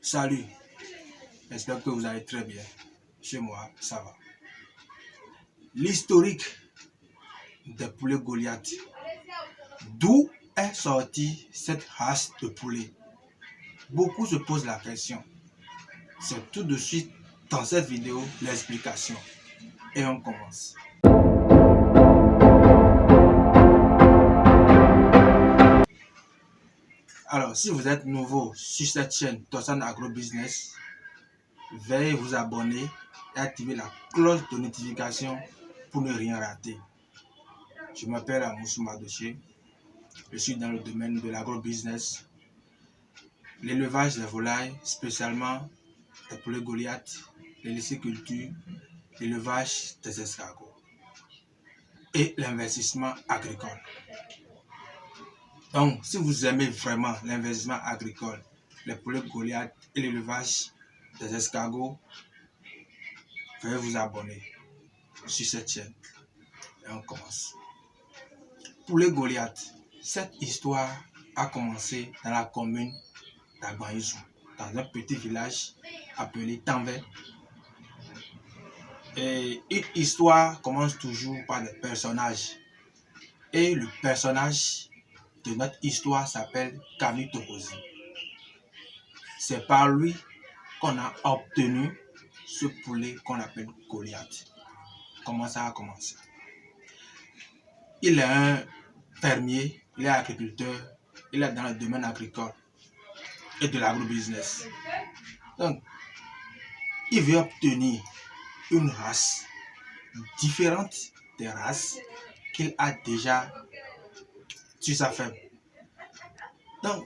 Salut, j'espère que vous allez très bien. Chez moi, ça va. L'historique des poulets Goliath. D'où est sortie cette race de poulets? Beaucoup se posent la question. C'est tout de suite dans cette vidéo l'explication. Et on commence. Alors, si vous êtes nouveau sur cette chaîne Tossan Agro Business, veuillez vous abonner et activer la cloche de notification pour ne rien rater. Je m'appelle Amoussou Madoché. Je suis dans le domaine de l'agro-business, l'élevage des volailles, spécialement les poulets Goliath, les lyssécultures, l'élevage des escargots et l'investissement agricole. Donc, si vous aimez vraiment l'investissement agricole, les poulets Goliath et l'élevage des escargots, veuillez vous abonner sur cette chaîne. Et on commence. Poulet Goliath, cette histoire a commencé dans la commune d'Agbanizou, dans un petit village appelé Tanvé. Et une histoire commence toujours par des personnages. Et le personnage de notre histoire s'appelle Camille Torosi. C'est par lui qu'on a obtenu ce poulet qu'on appelle Goliath. Comment ça a commencé? Il est un fermier, il est agriculteur, il est dans le domaine agricole et de l'agro-business. Donc, il veut obtenir une race différente des races qu'il a déjà sur sa ferme. Donc,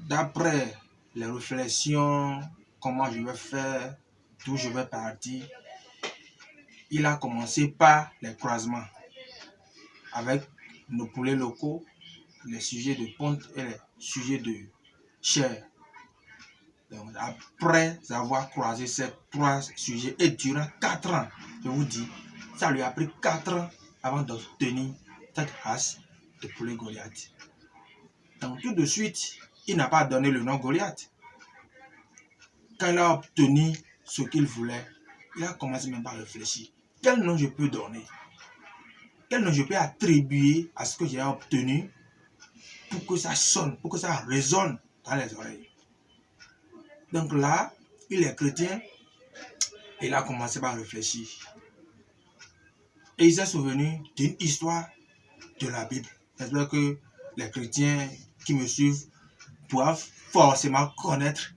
d'après les réflexions, comment je vais faire, d'où je vais partir, il a commencé par les croisements avec nos poulets locaux, les sujets de ponte et les sujets de chair. Donc, après avoir croisé ces trois sujets et durant 4 ans, je vous dis, ça lui a pris 4 ans avant d'obtenir cette race de poulet Goliath. Donc tout de suite, il n'a pas donné le nom Goliath. Quand il a obtenu ce qu'il voulait, il a commencé même par réfléchir. Quel nom je peux donner? Quel nom je peux attribuer à ce que j'ai obtenu pour que ça sonne, pour que ça résonne dans les oreilles? Donc là, il est chrétien et il a commencé par réfléchir. Et il s'est souvenu d'une histoire de la Bible. J'espère que les chrétiens qui me suivent doivent forcément connaître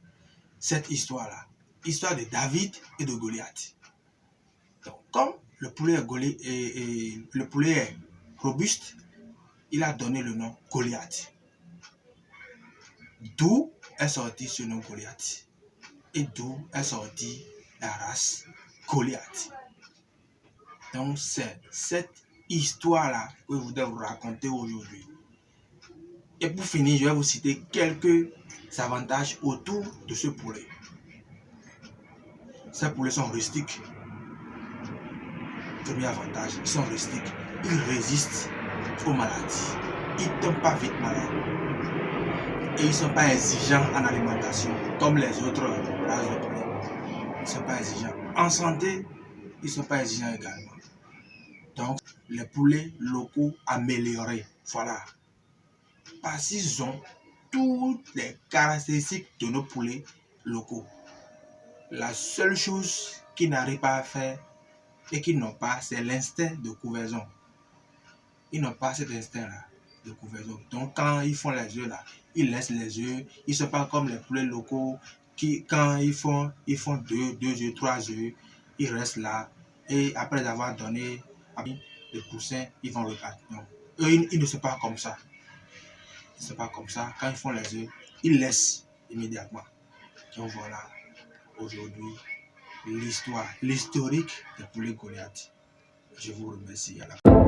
cette histoire-là. Histoire de David et de Goliath. Donc, comme le poulet est robuste, il a donné le nom Goliath. D'où est sorti ce nom Goliath. Et d'où est sortie la race Goliath. Donc, c'est cette histoire-là que je voudrais vous raconter aujourd'hui. Et pour finir, je vais vous citer quelques avantages autour de ce poulet. Ces poulets sont rustiques. Premier avantage, ils sont rustiques. Ils résistent aux maladies. Ils ne tombent pas vite malades. Et ils ne sont pas exigeants en alimentation, comme les autres races de poulets. Ils ne sont pas exigeants. En santé, ils ne sont pas exigeants également. Donc, les poulets locaux améliorés, voilà. Parce qu'ils ont toutes les caractéristiques de nos poulets locaux. La seule chose qu'ils n'arrivent pas à faire et qu'ils n'ont pas, c'est l'instinct de couvaison. Ils n'ont pas cet instinct-là de couvaison. Donc, quand ils font les œufs là, ils laissent les œufs. Ils ne sont pas comme les poulets locaux qui, quand ils font 2 œufs, 3 œufs, ils restent là. Et après avoir donné le poussin, ils vont repartir. Non. Eux, ils ne sont pas comme ça. Ils ne sont pas comme ça. Quand ils font les œufs, ils laissent immédiatement. Donc voilà, aujourd'hui, l'historique des poulets Goliath. Je vous remercie. À la fin.